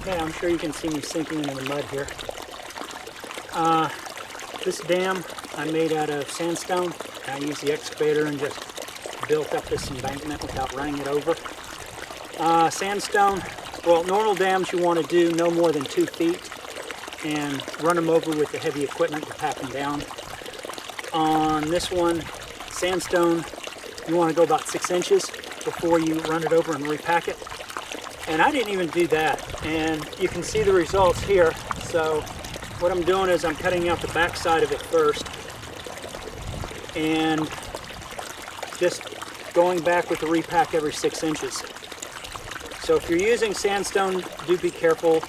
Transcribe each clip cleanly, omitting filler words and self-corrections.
Okay, I'm sure you can see me sinking into the mud here. This dam I made out of sandstone. I used the excavator and just built up this embankment without running it over. Sandstone, well, normal dams you want to do no more than 2 feet and run them over with the heavy equipment to pack them down. On this one, sandstone, you want to go about 6 inches before you run it over and repack it. And I didn't even do that, and you can see the results here. So what I'm doing is I'm cutting out the back side of it first and just going back with the repack every 6 inches. So if you're using sandstone, do be careful.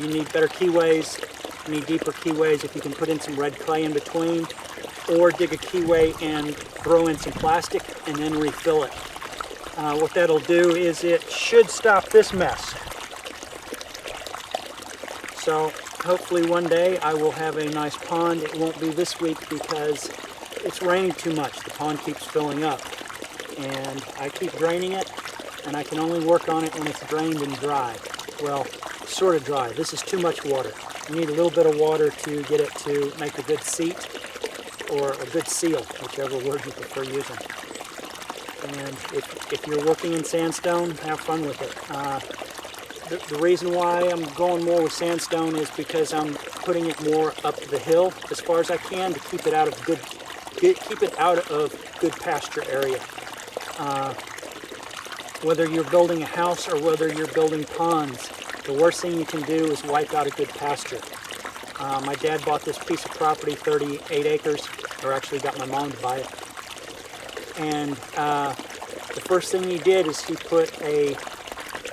You need better keyways, you need deeper keyways. If you can put in some red clay in between, or dig a keyway and throw in some plastic and then refill it. What that'll do is it should stop this mess. So hopefully one day I will have a nice pond. It won't be this week because it's raining too much. The pond keeps filling up and I keep draining it, and I can only work on it when it's drained and dry. Well, sort of dry. This is too much water. You need a little bit of water to get it to make a good seat or a good seal, whichever word you prefer using. And if you're working in sandstone, have fun with it. The reason why I'm going more with sandstone is because I'm putting it more up the hill as far as I can to keep it out of good pasture area. Whether you're building a house or whether you're building ponds, the worst thing you can do is wipe out a good pasture. My dad bought this piece of property, 38 acres, or actually got my mom to buy it. And the first thing he did is he put a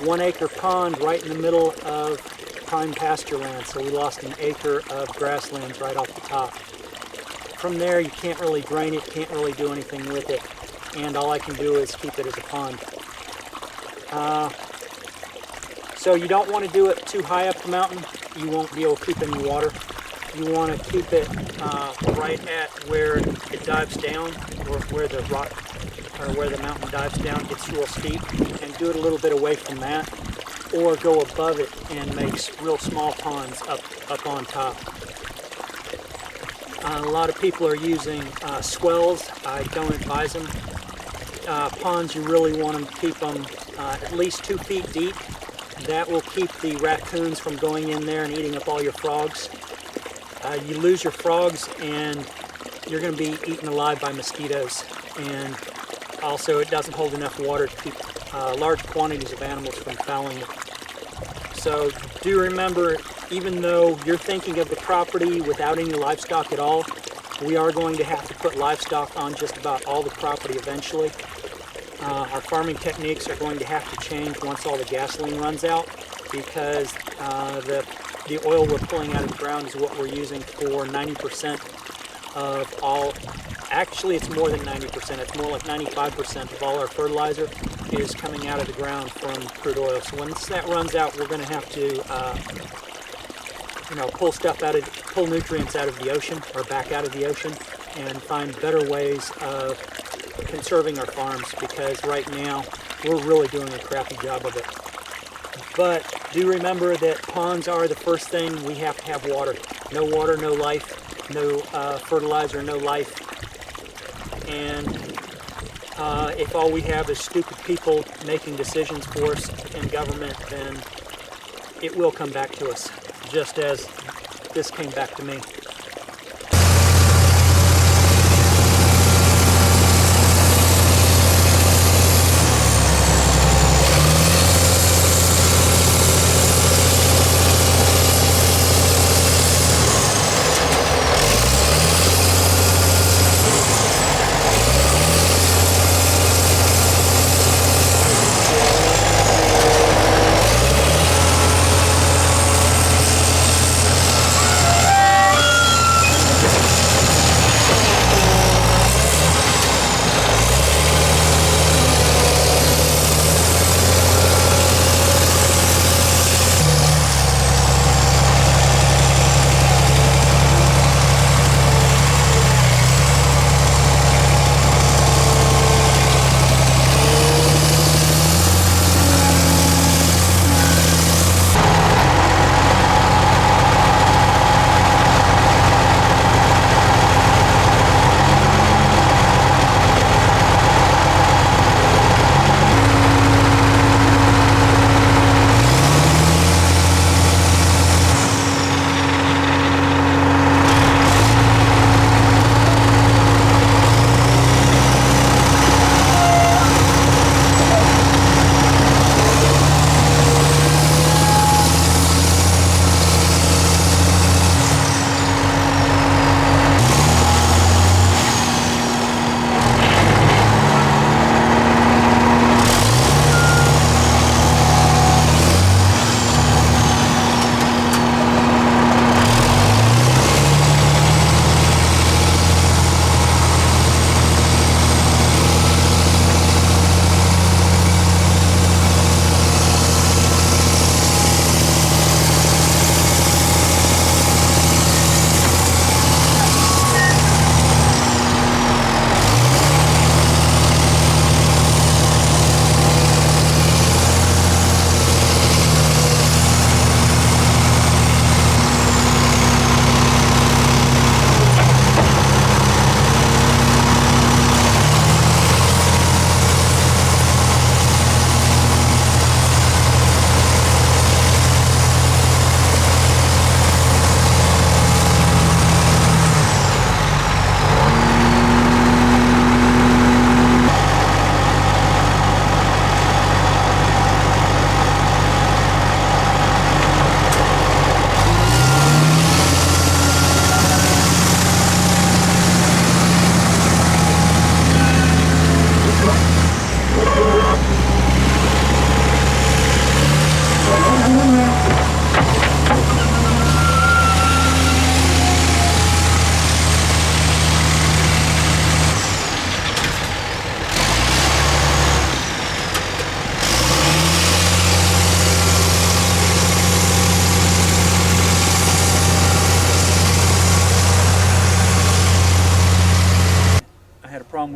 1-acre pond right in the middle of prime pasture land, so we lost an acre of grasslands right off the top. From there you can't really drain it, can't really do anything with it, and all I can do is keep it as a pond. So you don't want to do it too high up the mountain. You won't be able to keep any water. You want to keep it right at where it dives down, or where the rock or where the mountain dives down, gets real steep, and do it a little bit away from that, or go above it and make real small ponds up on top. A lot of people are using swells. I don't advise them. Ponds, you really want to keep them at least 2 feet deep. That will keep the raccoons from going in there and eating up all your frogs. You lose your frogs and you're going to be eaten alive by mosquitoes. And also it doesn't hold enough water to keep large quantities of animals from fouling it. So do remember, even though you're thinking of the property without any livestock at all, we are going to have to put livestock on just about all the property eventually. Our farming techniques are going to have to change once all the gasoline runs out, because the oil we're pulling out of the ground is what we're using for 90% of all. Actually, it's more than 90%. It's more like 95% of all our fertilizer is coming out of the ground from crude oil. So once that runs out, we're going to have to pull nutrients out of the ocean, or back out of the ocean, and find better ways of conserving our farms, because right now we're really doing a crappy job of it. But do remember that ponds are the first thing. We have to have water. No water, no life. No fertilizer, no life. And if all we have is stupid people making decisions for us in government, then it will come back to us, just as this came back to me.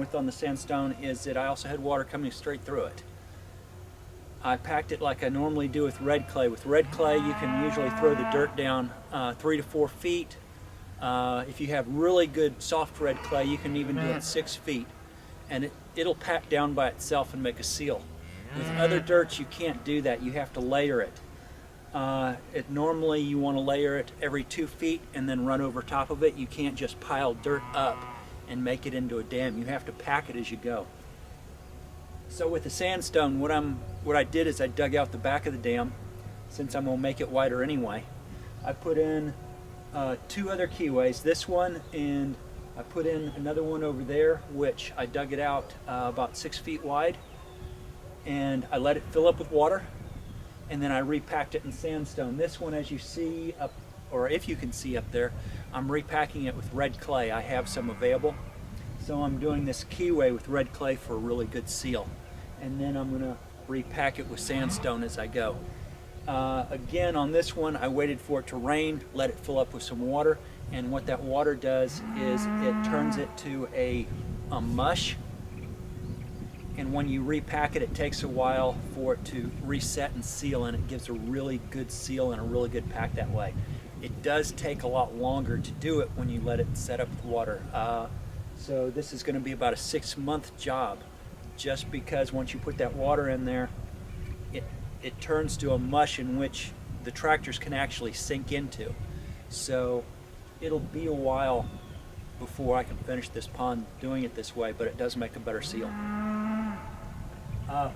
strength on the sandstone is that I also had water coming straight through it. I packed it like I normally do with red clay. With red clay, you can usually throw the dirt down 3 to 4 feet. If you have really good soft red clay, you can even do it 6 feet, and it'll pack down by itself and make a seal. With other dirts, you can't do that. You have to layer it. Normally you want to layer it every 2 feet and then run over top of it. You can't just pile dirt up and make it into a dam. You have to pack it as you go. So with the sandstone, what I did is I dug out the back of the dam, since I'm going to make it wider anyway. I put in 2 other keyways, this one, and I put in another one over there, which I dug it out about 6 feet wide, and I let it fill up with water, and then I repacked it in sandstone. This one, as you see up, or if you can see up there, I'm repacking it with red clay. I have some available. So I'm doing this Keyway with red clay for a really good seal. And then I'm going to repack it with sandstone as I go. Again, on this one, I waited for it to rain, let it fill up with some water, and what that water does is it turns it to a mush. And when you repack it, it takes a while for it to reset and seal, and it gives a really good seal and a really good pack that way. It does take a lot longer to do it when you let it set up with water. So this is going to be about a 6-month job, just because once you put that water in there, it turns to a mush in which the tractors can actually sink into. So it'll be a while before I can finish this pond doing it this way, but it does make a better seal.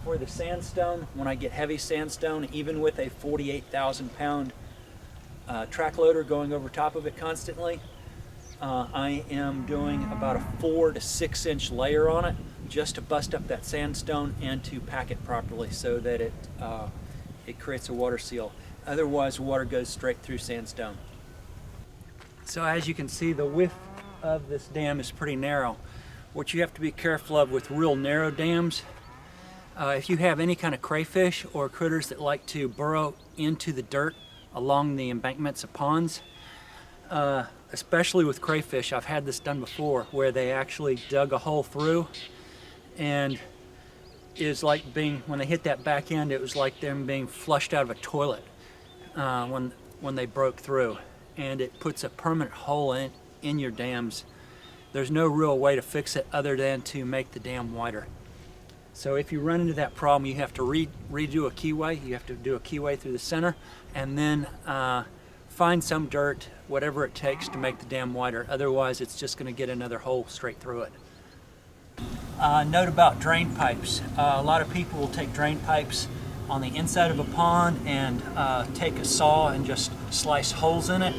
For the sandstone, when I get heavy sandstone, even with a 48,000 pound track loader going over top of it constantly, I am doing about a 4 to 6 inch layer on it just to bust up that sandstone and to pack it properly so that it creates a water seal. Otherwise, water goes straight through sandstone. So as you can see, the width of this dam is pretty narrow. What you have to be careful of with real narrow dams, if you have any kind of crayfish or critters that like to burrow into the dirt along the embankments of ponds, especially with crayfish, I've had this done before where they actually dug a hole through, and is like when they hit that back end, it was like them being flushed out of a toilet when they broke through, and it puts a permanent hole in your dams. There's no real way to fix it other than to make the dam wider. So if you run into that problem, you have to redo a keyway. You have to do a keyway through the center, and then find some dirt, whatever it takes to make the dam wider. Otherwise, it's just going to get another hole straight through it. Note about drain pipes. A lot of people will take drain pipes on the inside of a pond and take a saw and just slice holes in it.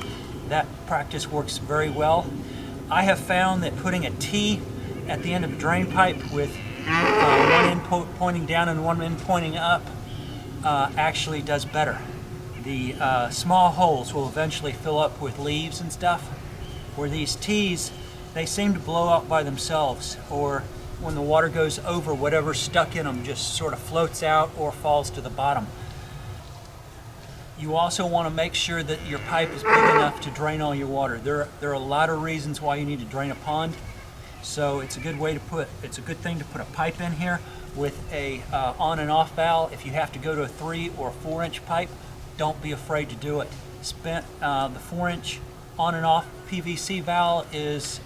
That practice works very well. I have found that putting a T at the end of a drain pipe with one end pointing down and one end pointing up actually does better. The small holes will eventually fill up with leaves and stuff, where these T's, they seem to blow out by themselves, or when the water goes over, whatever's stuck in them just sort of floats out or falls to the bottom. You also want to make sure that your pipe is big enough to drain all your water. There are a lot of reasons why you need to drain a pond, so it's a good thing to put a pipe in here with a on and off valve. If you have to go to a 3 or 4 inch pipe, don't be afraid to do it. The 4 inch on and off PVC valve is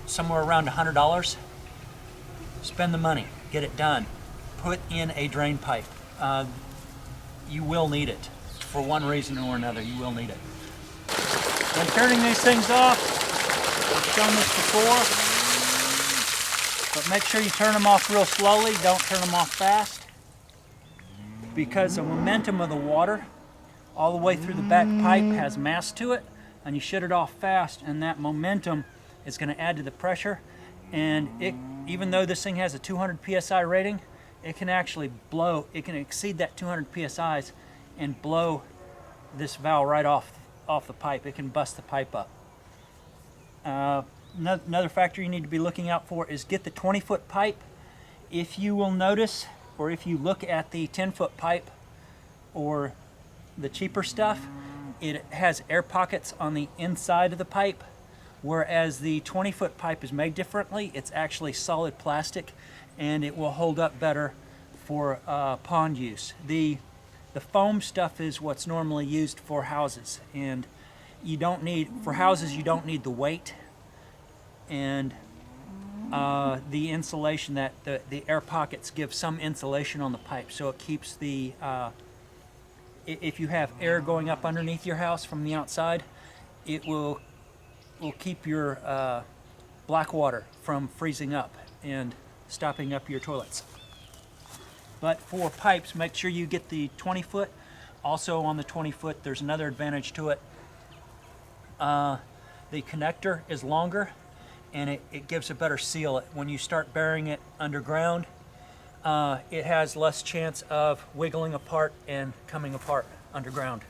somewhere around $100. Spend the money, get it done. Put in a drain pipe. You will need it. For one reason or another, you will need it. When turning these things off, I've shown this before, but make sure you turn them off real slowly. Don't turn them off fast, because the momentum of the water all the way through the back pipe has mass to it, and you shut it off fast, and that momentum is going to add to the pressure, and even though this thing has a 200 psi rating, it can actually blow, it can exceed that 200 psi's and blow this valve right off the pipe. It can bust the pipe up. Another factor you need to be looking out for is get the 20-foot pipe. If you will notice, or if you look at the 10-foot pipe or the cheaper stuff, it has air pockets on the inside of the pipe, Whereas the 20-foot pipe is made differently. It's actually solid plastic, and it will hold up better for pond use. The foam stuff is what's normally used for houses, and you don't need, for houses you don't need the weight and the insulation, that the air pockets give some insulation on the pipe, so it keeps the if you have air going up underneath your house from the outside, it will keep your black water from freezing up and stopping up your toilets. But for pipes, make sure you get the 20-foot. Also on the 20-foot, there's another advantage to it. The connector is longer, and it gives a better seal. When you start burying it underground, it has less chance of wiggling apart and coming apart underground.